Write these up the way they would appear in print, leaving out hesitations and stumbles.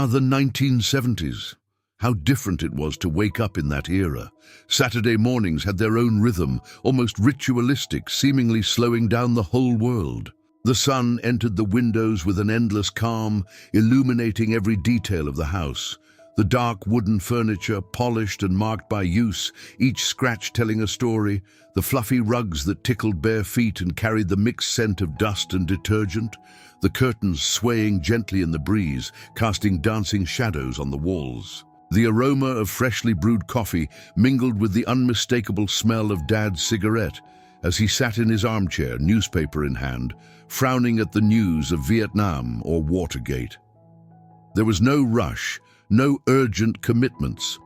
The 1970s. How different it was to wake up in that era. Saturday mornings had their own rhythm, almost ritualistic, seemingly slowing down the whole world. The sun entered the windows with an endless calm, illuminating every detail of the house. The dark wooden furniture, polished and marked by use, each scratch telling a story, the fluffy rugs that tickled bare feet and carried the mixed scent of dust and detergent, the curtains swaying gently in the breeze, casting dancing shadows on the walls. The aroma of freshly brewed coffee mingled with the unmistakable smell of Dad's cigarette as he sat in his armchair, newspaper in hand, frowning at the news of Vietnam or Watergate. There was no rush, no urgent commitments.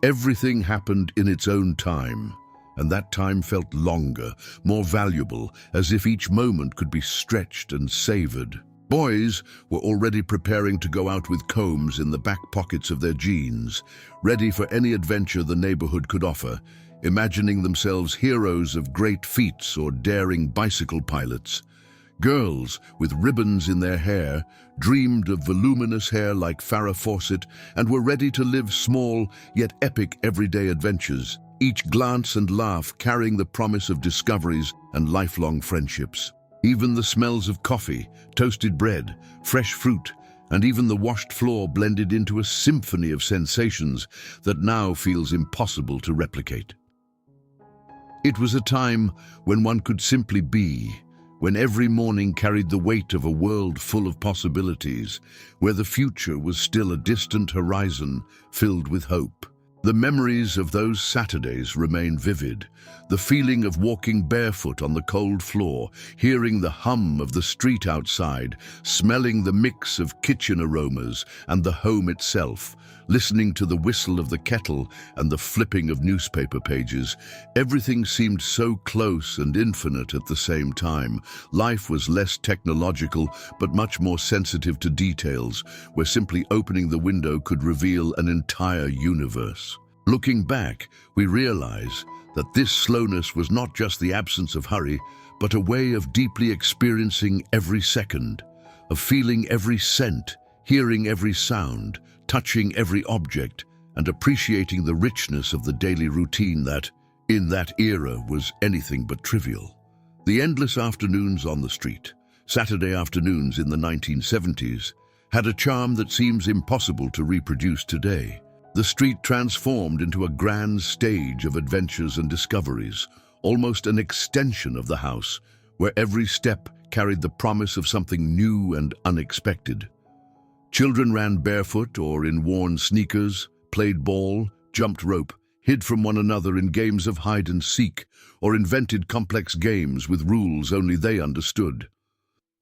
Everything happened in its own time, and that time felt longer, more valuable, as if each moment could be stretched and savored. Boys were already preparing to go out with combs in the back pockets of their jeans, ready for any adventure the neighborhood could offer, imagining themselves heroes of great feats or daring bicycle pilots. Girls, with ribbons in their hair, dreamed of voluminous hair like Farrah Fawcett and were ready to live small yet epic everyday adventures, each glance and laugh carrying the promise of discoveries and lifelong friendships. Even the smells of coffee, toasted bread, fresh fruit, and even the washed floor blended into a symphony of sensations that now feels impossible to replicate. It was a time when one could simply be, when every morning carried the weight of a world full of possibilities, where the future was still a distant horizon filled with hope. The memories of those Saturdays remain vivid. The feeling of walking barefoot on the cold floor, hearing the hum of the street outside, smelling the mix of kitchen aromas and the home itself, listening to the whistle of the kettle and the flipping of newspaper pages. Everything seemed so close and infinite at the same time. Life was less technological, but much more sensitive to details, where simply opening the window could reveal an entire universe. Looking back, we realize that this slowness was not just the absence of hurry, but a way of deeply experiencing every second, of feeling every scent, hearing every sound, touching every object, and appreciating the richness of the daily routine that, in that era, was anything but trivial. The endless afternoons on the street, Saturday afternoons in the 1970s, had a charm that seems impossible to reproduce today. The street transformed into a grand stage of adventures and discoveries, almost an extension of the house, where every step carried the promise of something new and unexpected. Children ran barefoot or in worn sneakers, played ball, jumped rope, hid from one another in games of hide and seek, or invented complex games with rules only they understood.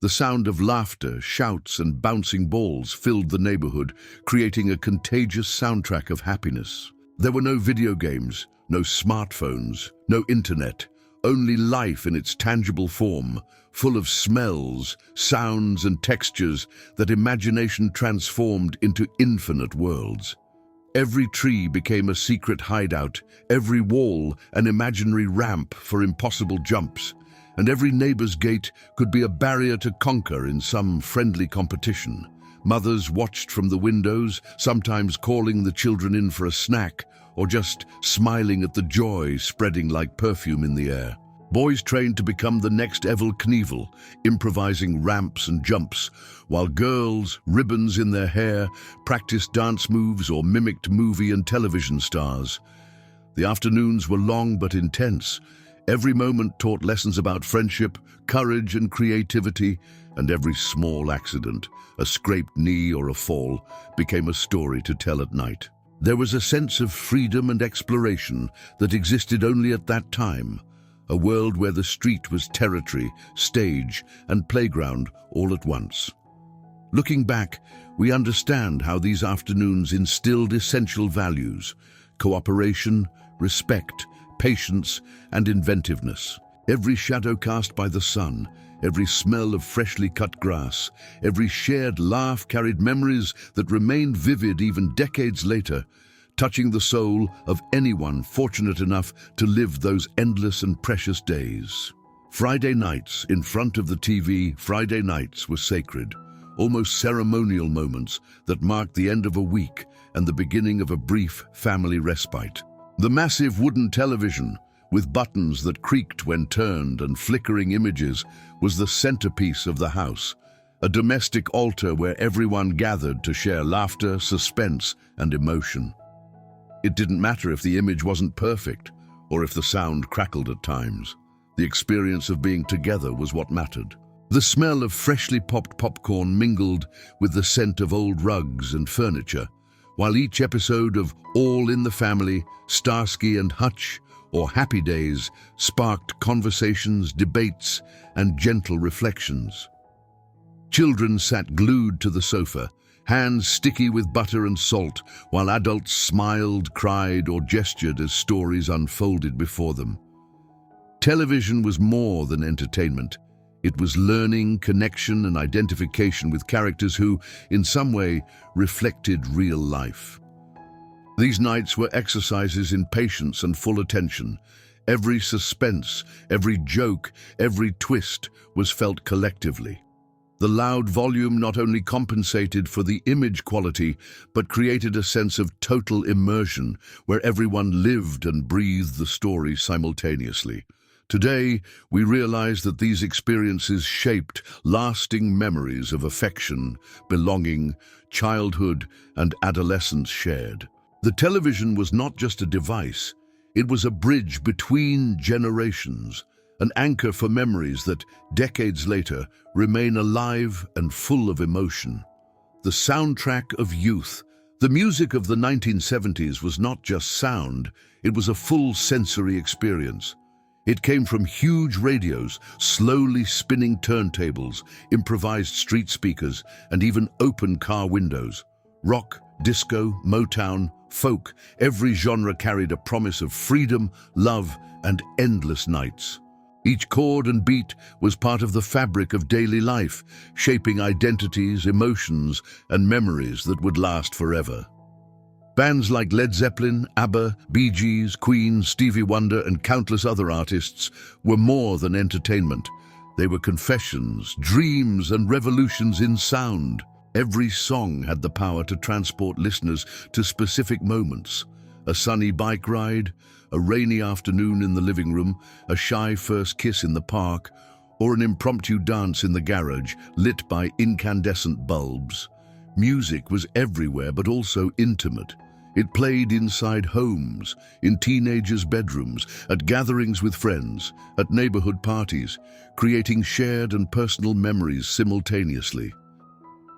The sound of laughter, shouts, and bouncing balls filled the neighborhood, creating a contagious soundtrack of happiness. There were no video games, no smartphones, no internet, only life in its tangible form, full of smells, sounds, and textures that imagination transformed into infinite worlds. Every tree became a secret hideout, every wall an imaginary ramp for impossible jumps, and every neighbor's gate could be a barrier to conquer in some friendly competition. Mothers watched from the windows, sometimes calling the children in for a snack, or just smiling at the joy spreading like perfume in the air. Boys trained to become the next Evel Knievel, improvising ramps and jumps, while girls, ribbons in their hair, practiced dance moves or mimicked movie and television stars. The afternoons were long but intense. Every moment taught lessons about friendship, courage, and creativity, and every small accident, a scraped knee or a fall, became a story to tell at night. There was a sense of freedom and exploration that existed only at that time, a world where the street was territory, stage, and playground all at once. Looking back, we understand how these afternoons instilled essential values: cooperation, respect, patience, and inventiveness. Every shadow cast by the sun, every smell of freshly cut grass, every shared laugh carried memories that remained vivid even decades later, touching the soul of anyone fortunate enough to live those endless and precious days. Friday nights in front of the TV, Friday nights were sacred. almost ceremonial moments that marked the end of a week and the beginning of a brief family respite. The massive wooden television, with buttons that creaked when turned and flickering images, was the centerpiece of the house, a domestic altar where everyone gathered to share laughter, suspense, and emotion. It didn't matter if the image wasn't perfect or if the sound crackled at times. The experience of being together was what mattered. The smell of freshly popped popcorn mingled with the scent of old rugs and furniture, while each episode of All in the Family, Starsky and Hutch, or Happy Days sparked conversations, debates, and gentle reflections. Children sat glued to the sofa, hands sticky with butter and salt, while adults smiled, cried, or gestured as stories unfolded before them. Television was more than entertainment. It was learning, connection, and identification with characters who, in some way, reflected real life. These nights were exercises in patience and full attention. Every suspense, every joke, every twist was felt collectively. The loud volume not only compensated for the image quality, but created a sense of total immersion where everyone lived and breathed the story simultaneously. Today, we realize that these experiences shaped lasting memories of affection, belonging, childhood, and adolescence shared. The television was not just a device, it was a bridge between generations, an anchor for memories that, decades later, remain alive and full of emotion. The soundtrack of youth. The music of the 1970s was not just sound, it was a full sensory experience. It came from huge radios, slowly spinning turntables, improvised street speakers, and even open car windows. Rock, disco, Motown, folk, every genre carried a promise of freedom, love, and endless nights. Each chord and beat was part of the fabric of daily life, shaping identities, emotions, and memories that would last forever. Bands like Led Zeppelin, ABBA, Bee Gees, Queen, Stevie Wonder, and countless other artists were more than entertainment. They were confessions, dreams, and revolutions in sound. Every song had the power to transport listeners to specific moments. A sunny bike ride, a rainy afternoon in the living room, a shy first kiss in the park, or an impromptu dance in the garage lit by incandescent bulbs. Music was everywhere but also intimate. It played inside homes, in teenagers' bedrooms, at gatherings with friends, at neighborhood parties, creating shared and personal memories simultaneously.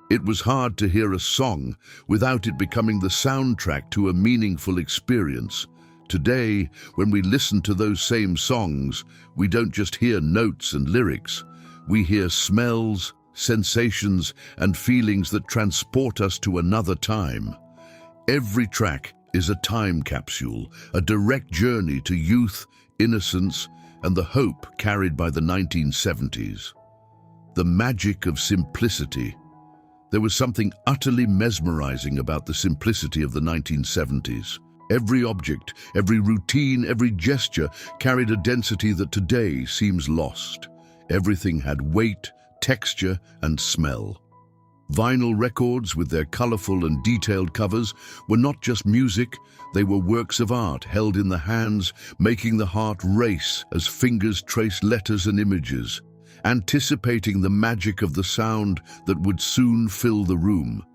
It was hard to hear a song without it becoming the soundtrack to a meaningful experience. Today, when we listen to those same songs, we don't just hear notes and lyrics. We hear smells, sensations, and feelings that transport us to another time. Every track is a time capsule, a direct journey to youth, innocence, and the hope carried by the 1970s. The magic of simplicity. There was something utterly mesmerizing about the simplicity of the 1970s. Every object, every routine, every gesture carried a density that today seems lost. Everything had weight, texture, and smell. Vinyl records, with their colorful and detailed covers, were not just music, they were works of art held in the hands, making the heart race as fingers traced letters and images, anticipating the magic of the sound that would soon fill the room.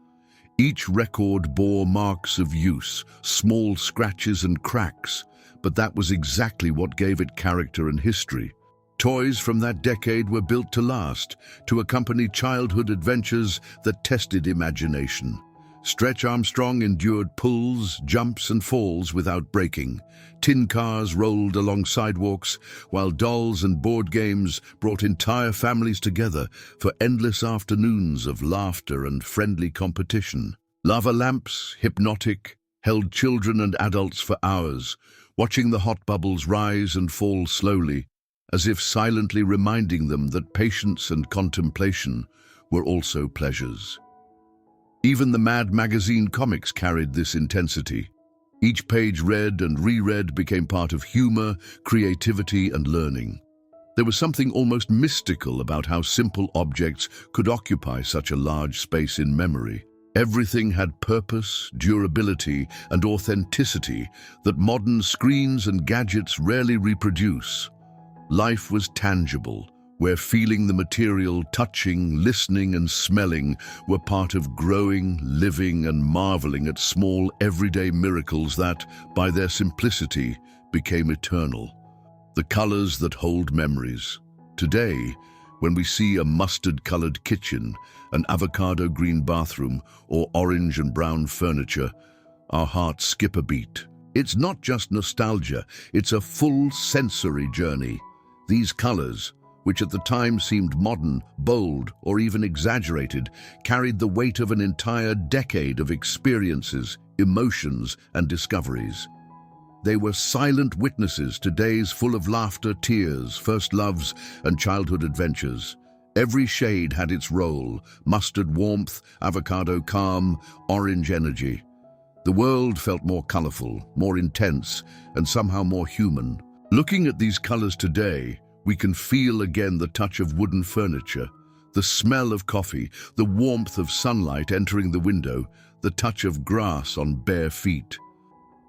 Each record bore marks of use, small scratches and cracks, but that was exactly what gave it character and history. Toys from that decade were built to last, to accompany childhood adventures that tested imagination. Stretch Armstrong endured pulls, jumps, and falls without breaking. Tin cars rolled along sidewalks, while dolls and board games brought entire families together for endless afternoons of laughter and friendly competition. Lava lamps, hypnotic, held children and adults for hours, watching the hot bubbles rise and fall slowly, as if silently reminding them that patience and contemplation were also pleasures. Even the Mad magazine comics carried this intensity. Each page read and reread became part of humor, creativity, and learning. There was something almost mystical about how simple objects could occupy such a large space in memory. Everything had purpose, durability, and authenticity that modern screens and gadgets rarely reproduce. Life was tangible, where feeling the material, touching, listening, and smelling were part of growing, living, and marveling at small, everyday miracles that, by their simplicity, became eternal. The colors that hold memories. Today, when we see a mustard-colored kitchen, an avocado-green bathroom, or orange and brown furniture, our hearts skip a beat. It's not just nostalgia, it's a full sensory journey. These colors, which at the time seemed modern, bold, or even exaggerated, carried the weight of an entire decade of experiences, emotions, and discoveries. They were silent witnesses to days full of laughter, tears, first loves, and childhood adventures. Every shade had its role: mustard warmth, avocado calm, orange energy. The world felt more colorful, more intense, and somehow more human. Looking at these colors today, we can feel again the touch of wooden furniture, the smell of coffee, the warmth of sunlight entering the window, the touch of grass on bare feet.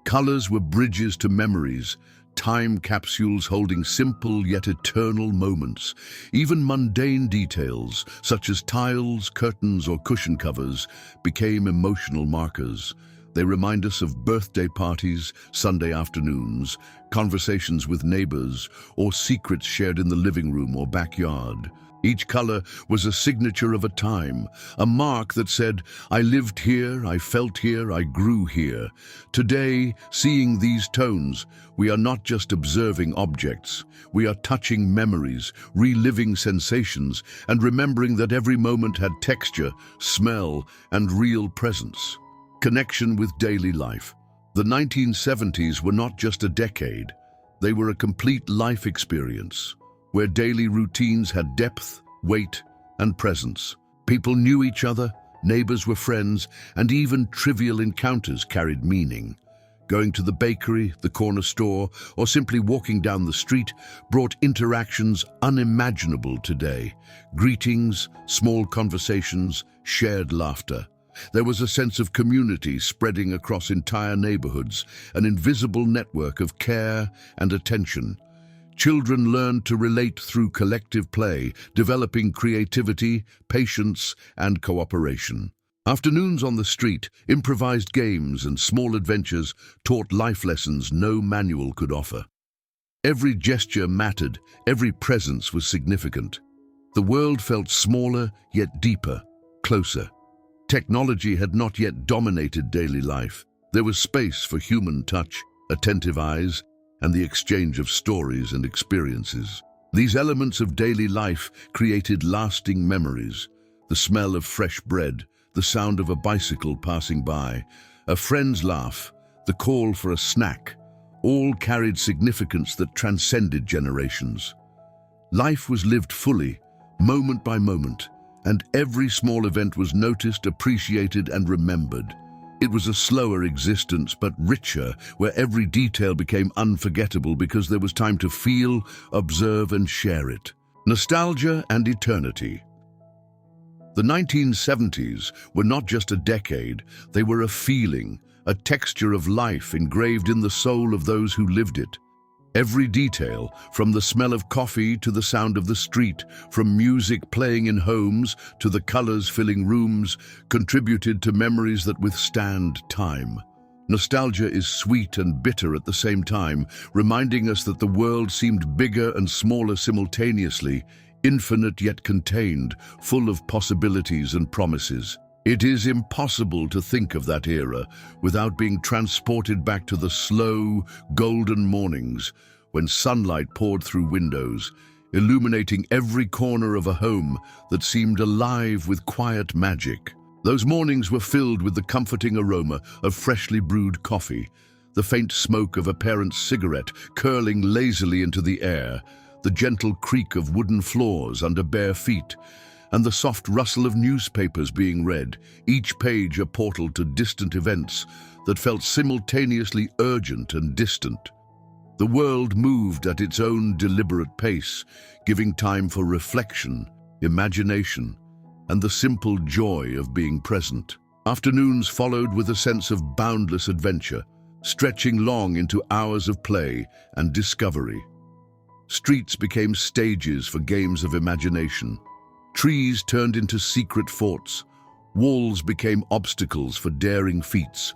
Colors were bridges to memories, time capsules holding simple yet eternal moments. Even mundane details, such as tiles, curtains, or cushion covers, became emotional markers. They remind us of birthday parties, Sunday afternoons, conversations with neighbors, or secrets shared in the living room or backyard. Each color was a signature of a time, a mark that said, "I lived here, I felt here, I grew here." Today, seeing these tones, we are not just observing objects. We are touching memories, reliving sensations, and remembering that every moment had texture, smell, and real presence. Connection with daily life. The 1970s were not just a decade, they were a complete life experience, where daily routines had depth, weight, and presence. People knew each other, neighbors were friends, and even trivial encounters carried meaning. Going to the bakery, the corner store, or simply walking down the street brought interactions unimaginable today. Greetings, small conversations, shared laughter. There was a sense of community spreading across entire neighborhoods, an invisible network of care and attention. Children learned to relate through collective play, developing creativity, patience, and cooperation. Afternoons on the street, improvised games and small adventures taught life lessons no manual could offer. Every gesture mattered, every presence was significant. The world felt smaller, yet deeper, closer. Technology had not yet dominated daily life. There was space for human touch, attentive eyes, and the exchange of stories and experiences. These elements of daily life created lasting memories. The smell of fresh bread, the sound of a bicycle passing by, a friend's laugh, the call for a snack, all carried significance that transcended generations. Life was lived fully, moment by moment, and every small event was noticed, appreciated, and remembered. It was a slower existence, but richer, where every detail became unforgettable because there was time to feel, observe, and share it. Nostalgia and eternity. The 1970s were not just a decade, they were a feeling, a texture of life engraved in the soul of those who lived it. Every detail, from the smell of coffee to the sound of the street, from music playing in homes to the colors filling rooms, contributed to memories that withstand time. Nostalgia is sweet and bitter at the same time, reminding us that the world seemed bigger and smaller simultaneously, infinite yet contained, full of possibilities and promises. It is impossible to think of that era without being transported back to the slow, golden mornings when sunlight poured through windows, illuminating every corner of a home that seemed alive with quiet magic. Those mornings were filled with the comforting aroma of freshly brewed coffee, the faint smoke of a parent's cigarette curling lazily into the air, the gentle creak of wooden floors under bare feet, and the soft rustle of newspapers being read, each page a portal to distant events that felt simultaneously urgent and distant. The world moved at its own deliberate pace, giving time for reflection, imagination, and the simple joy of being present. Afternoons followed with a sense of boundless adventure, stretching long into hours of play and discovery. Streets became stages for games of imagination. Trees turned into secret forts, walls became obstacles for daring feats,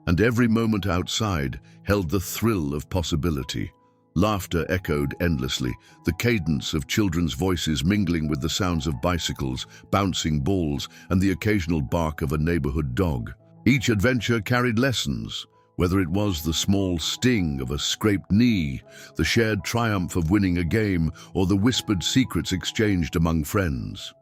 and every moment outside held the thrill of possibility. Laughter echoed endlessly, the cadence of children's voices mingling with the sounds of bicycles, bouncing balls, and the occasional bark of a neighborhood dog. Each adventure carried lessons, whether it was the small sting of a scraped knee, the shared triumph of winning a game, or the whispered secrets exchanged among friends.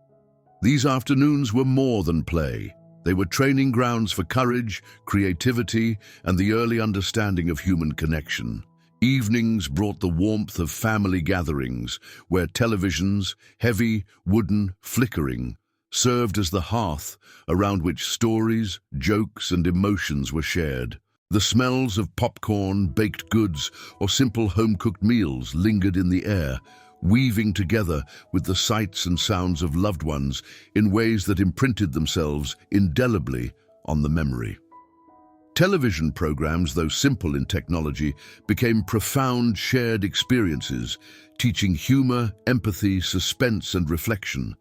These afternoons were more than play. They were training grounds for courage, creativity, and the early understanding of human connection. Evenings brought the warmth of family gatherings, where televisions, heavy, wooden, flickering, served as the hearth around which stories, jokes, and emotions were shared. The smells of popcorn, baked goods, or simple home-cooked meals lingered in the air, weaving together with the sights and sounds of loved ones in ways that imprinted themselves indelibly on the memory. Television programs, though simple in technology, became profound shared experiences, teaching humor, empathy, suspense, and reflection.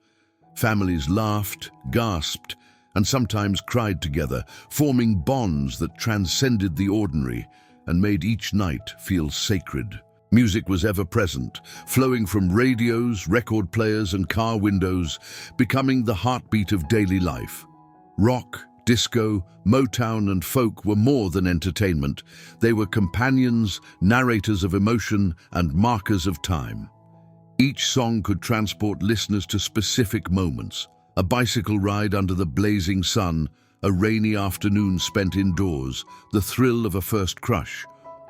Families laughed, gasped, and sometimes cried together, forming bonds that transcended the ordinary and made each night feel sacred. Music was ever present, flowing from radios, record players, and car windows, becoming the heartbeat of daily life. Rock, disco, Motown, and folk were more than entertainment. They were companions, narrators of emotion, and markers of time. Each song could transport listeners to specific moments: a bicycle ride under the blazing sun, a rainy afternoon spent indoors, the thrill of a first crush,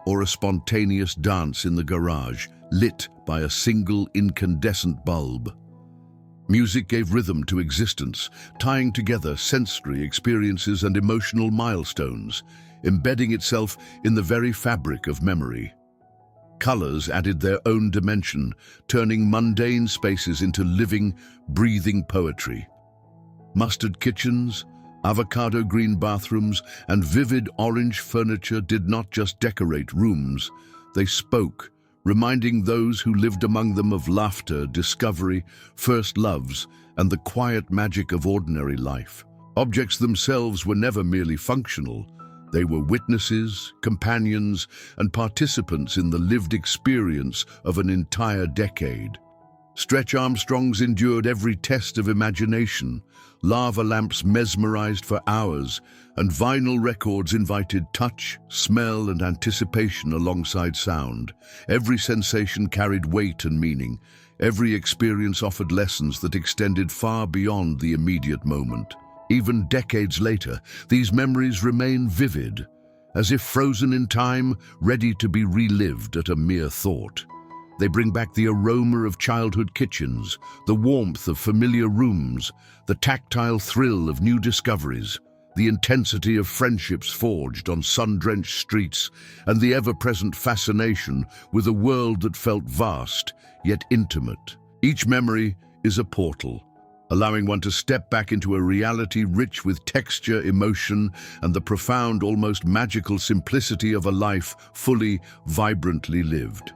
or a spontaneous dance in the garage, lit by a single incandescent bulb. Music gave rhythm to existence, tying together sensory experiences and emotional milestones, embedding itself in the very fabric of memory. Colors added their own dimension, turning mundane spaces into living, breathing poetry. Mustard kitchens, avocado green bathrooms, and vivid orange furniture did not just decorate rooms, they spoke, reminding those who lived among them of laughter, discovery, first loves, and the quiet magic of ordinary life. Objects themselves were never merely functional. They were witnesses, companions, and participants in the lived experience of an entire decade. Stretch Armstrongs endured every test of imagination, lava lamps mesmerized for hours, and vinyl records invited touch, smell, and anticipation alongside sound. Every sensation carried weight and meaning. Every experience offered lessons that extended far beyond the immediate moment. Even decades later, these memories remain vivid, as if frozen in time, ready to be relived at a mere thought. They bring back the aroma of childhood kitchens, the warmth of familiar rooms, the tactile thrill of new discoveries, the intensity of friendships forged on sun-drenched streets, and the ever-present fascination with a world that felt vast, yet intimate. Each memory is a portal, allowing one to step back into a reality rich with texture, emotion, and the profound, almost magical simplicity of a life fully, vibrantly lived.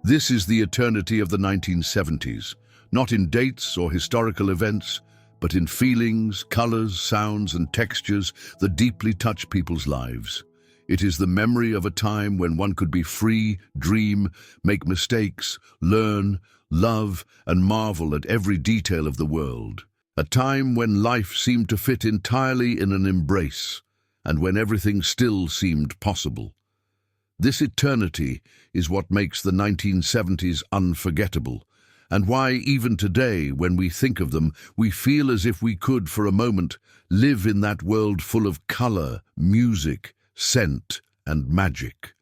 This is the eternity of the 1970s, not in dates or historical events, but in feelings, colors, sounds, and textures that deeply touch people's lives. It is the memory of a time when one could be free, dream, make mistakes, learn, love, and marvel at every detail of the world. A time when life seemed to fit entirely in an embrace, and when everything still seemed possible. This eternity is what makes the 1970s unforgettable, and why even today, when we think of them, we feel as if we could, for a moment, live in that world full of color, music, scent, and magic.